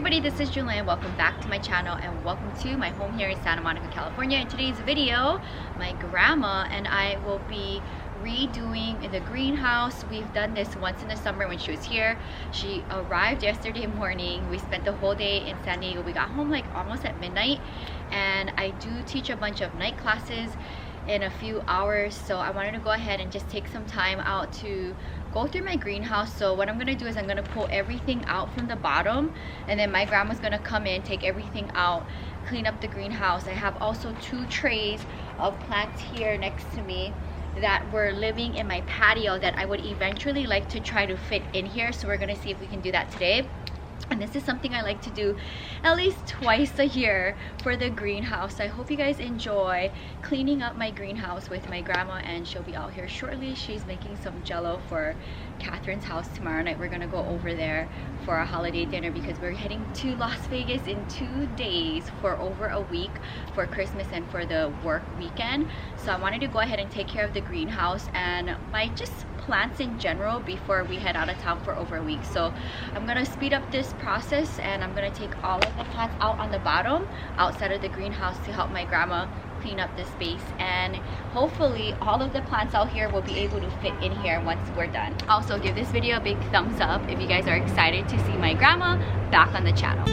everybody, this is Jewelyn. Welcome back to my channel and welcome to my home here in Santa Monica, California. In today's video, my grandma and I will be redoing the greenhouse. We've done this once in the summer when she was here. She arrived yesterday morning. We spent the whole day in San Diego. We got home like almost at midnight, and I do teach a bunch of night classes in a few hours, so I wanted to go ahead and just take some time out to go through my greenhouse. So what I'm gonna do is I'm gonna pull everything out from the bottom, and then my grandma's gonna come in, take everything out, clean up the greenhouse. I have also 2 trays of plants here next to me that were living in my patio that I would eventually like to try to fit in here, so we're gonna see if we can do that today. And this is something I like to do at least twice a year for the greenhouse. I hope you guys enjoy cleaning up my greenhouse with my grandma, and she'll be out here shortly. She's making some jello for Catherine's house tomorrow night. We're gonna go over there for a holiday dinner because we're heading to Las Vegas in 2 days for over a week for Christmas and for the work weekend. So I wanted to go ahead and take care of the greenhouse and my just plants in general before we head out of town for over a week. So I'm gonna speed up this process and I'm gonna take all of the plants out on the bottom outside of the greenhouse to help my grandma clean up the space, and hopefully all of the plants out here will be able to fit in here once we're done. Also, give this video a big thumbs up if you guys are excited to see my grandma back on the channel.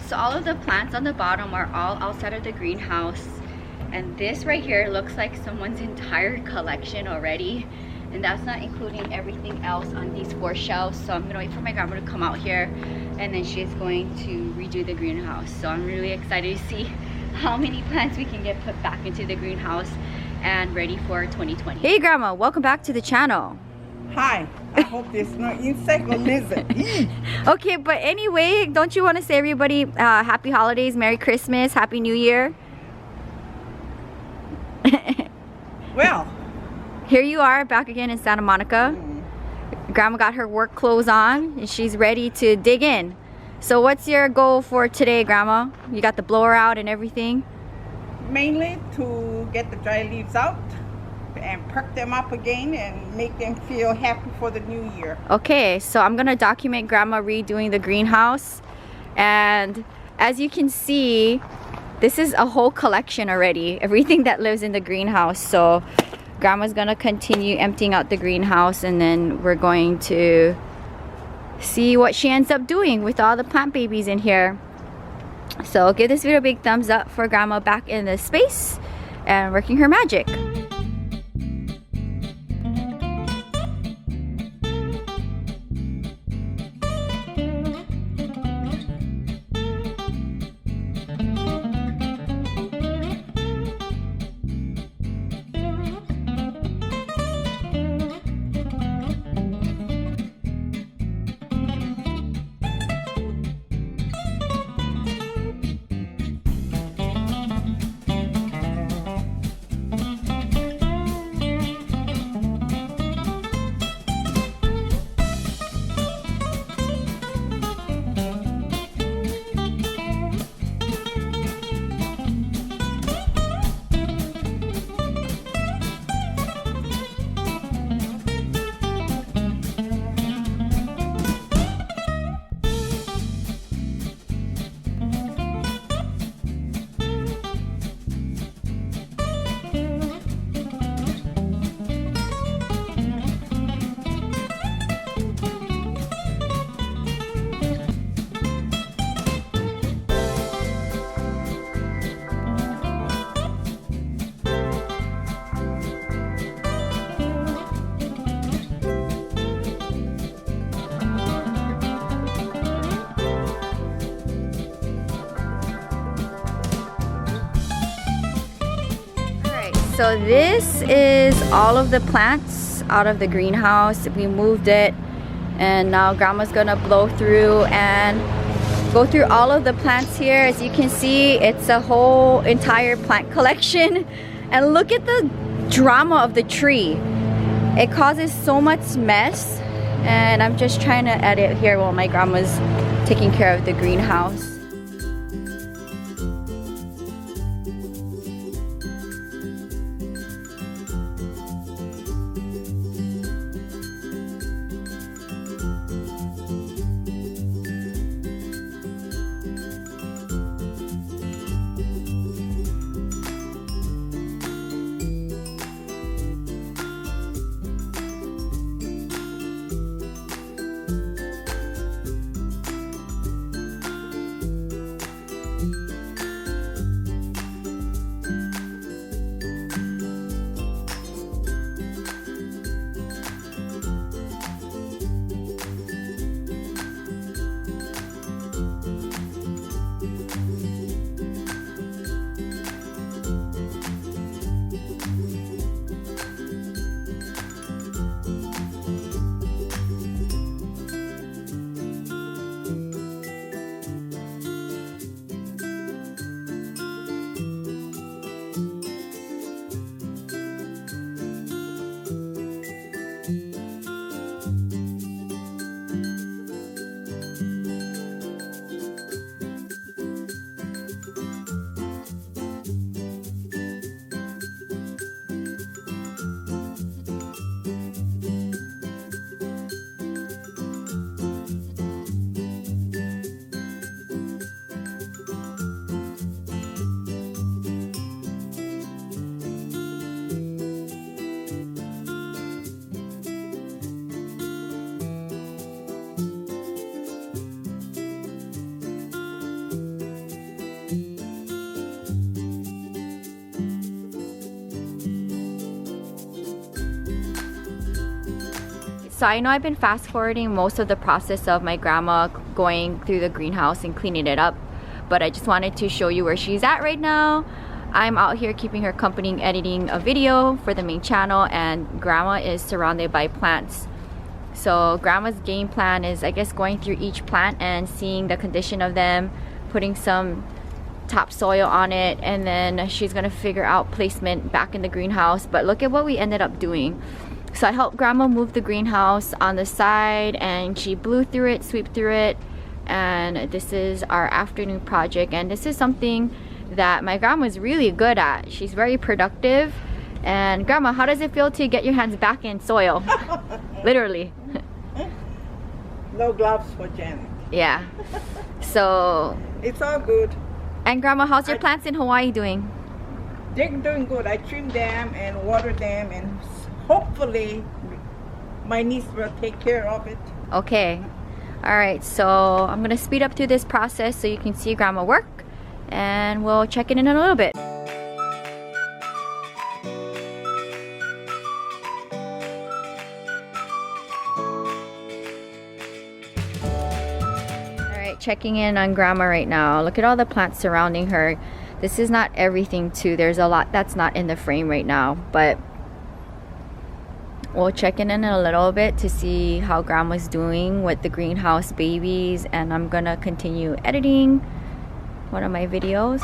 So all of the plants on the bottom are all outside of the greenhouse, and this right here looks like someone's entire collection already, and that's not including everything else on these 4 shelves. So I'm gonna wait for my grandma to come out here, and then she's going to redo the greenhouse. So I'm really excited to see how many plants we can get put back into the greenhouse and ready for 2020. Hey grandma, welcome back to the channel. Hi, I hope there's no insect or lizard. Okay, but anyway, don't you want to say everybody happy holidays, Merry Christmas, Happy New Year? Well, here you are back again in Santa Monica. Grandma got her work clothes on and she's ready to dig in. So what's your goal for today, Grandma? You got the blower out and everything? mainly to get the dry leaves out and perk them up again and make them feel happy for the new year. Okay, so I'm gonna document Grandma redoing the greenhouse, and as you can see, this is a whole collection already, everything that lives in the greenhouse. So Grandma's gonna continue emptying out the greenhouse, and then we're going to see what she ends up doing with all the plant babies in here. So give this video a big thumbs up for Grandma back in the space and working her magic. So this is all of the plants out of the greenhouse. We moved it, and now Grandma's gonna blow through and go through all of the plants here. As you can see, it's a whole entire plant collection. And look at the drama of the tree. It causes so much mess. And I'm just trying to edit here while my grandma's taking care of the greenhouse. So I know I've been fast forwarding most of the process of my grandma going through the greenhouse and cleaning it up, but I just wanted to show you where she's at right now. I'm out here keeping her company editing a video for the main channel, and grandma is surrounded by plants. So grandma's game plan is, I guess, going through each plant and seeing the condition of them, putting some topsoil on it, and then she's gonna figure out placement back in the greenhouse. But look at what we ended up doing. So I helped grandma move the greenhouse on the side, and she blew through it, sweep through it, and this is our afternoon project. And this is something that my grandma's really good at. She's very productive. And grandma, how does it feel to get your hands back in soil? Literally. No gloves for Janet. Yeah. So it's all good. And grandma, how's your plants in Hawaii doing? They're doing good. I trim them and water them, and hopefully my niece will take care of it. Okay. All right, so I'm gonna speed up through this process so you can see grandma work, and we'll check in a little bit. All right, checking in on grandma right now. Look at all the plants surrounding her. This is not everything too. There's a lot that's not in the frame right now, but we'll check in a little bit to see how grandma's doing with the greenhouse babies, and I'm gonna continue editing one of my videos.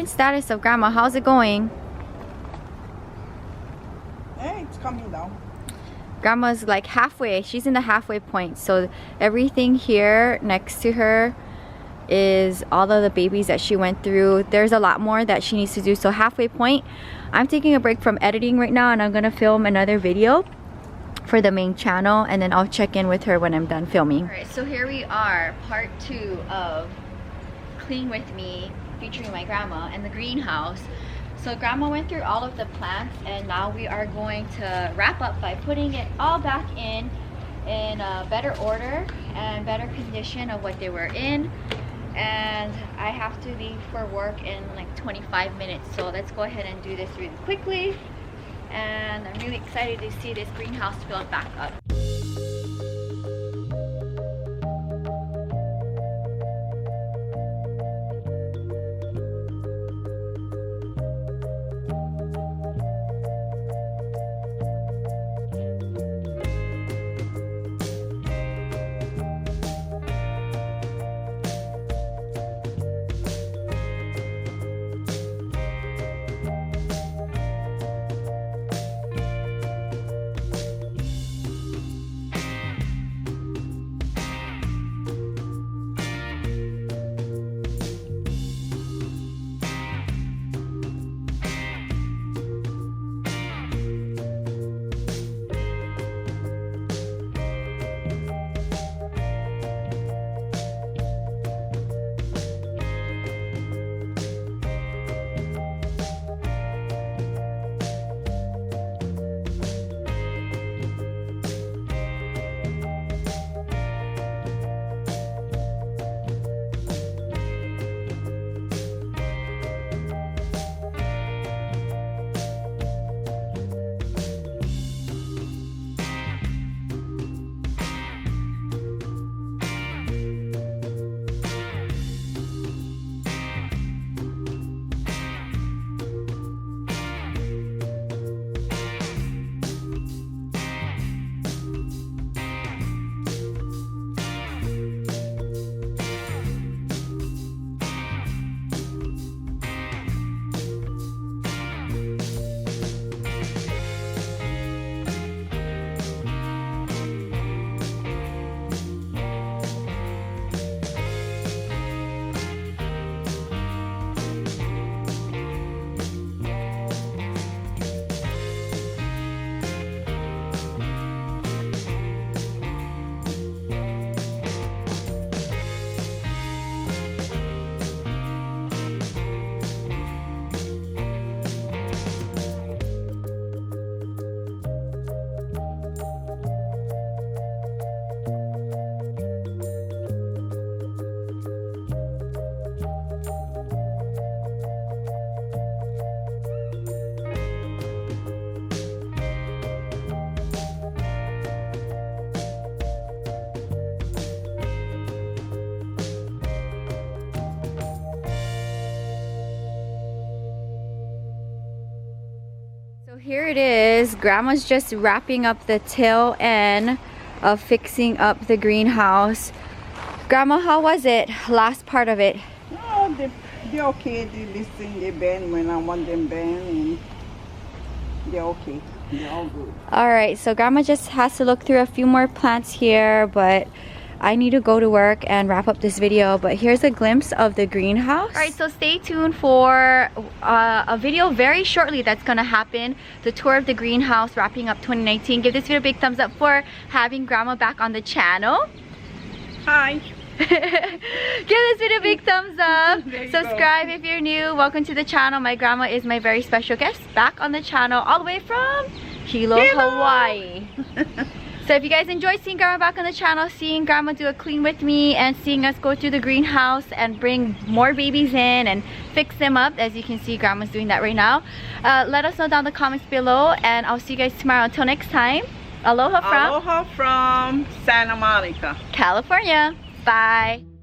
current status of Grandma. How's it going? Hey, it's coming down. Grandma's like halfway. She's in the halfway point. So everything here next to her is all of the babies that she went through. There's a lot more that she needs to do. So halfway point. I'm taking a break from editing right now, and I'm gonna film another video for the main channel, and then I'll check in with her when I'm done filming. Alright, so here we are, part 2 of Clean With Me, featuring my grandma and the greenhouse. So grandma went through all of the plants, and now we are going to wrap up by putting it all back in a better order and better condition of what they were in. And I have to leave for work in like 25 minutes, so let's go ahead and do this really quickly. And I'm really excited to see this greenhouse filled back up. Here it is. Grandma's just wrapping up the tail end of fixing up the greenhouse. Grandma, how was it? Last part of it. Oh, they're okay. This thing they bend when I want them bend, and they're okay. They're all good. Alright, so Grandma just has to look through a few more plants here, but I need to go to work and wrap up this video. But here's a glimpse of the greenhouse. Alright, so stay tuned for a video very shortly that's gonna happen. The tour of the greenhouse, wrapping up 2019. Give this video a big thumbs up for having Grandma back on the channel. Hi. Give this video a big thumbs up. Subscribe if you're new. Welcome to the channel. My grandma is my very special guest back on the channel, all the way from Aloha, Hawaii. So if you guys enjoyed seeing Grandma back on the channel, seeing Grandma do a clean with me, and seeing us go through the greenhouse and bring more babies in and fix them up, as you can see Grandma's doing that right now, let us know down in the comments below, and I'll see you guys tomorrow. Until next time, aloha from Santa Monica, California. Bye.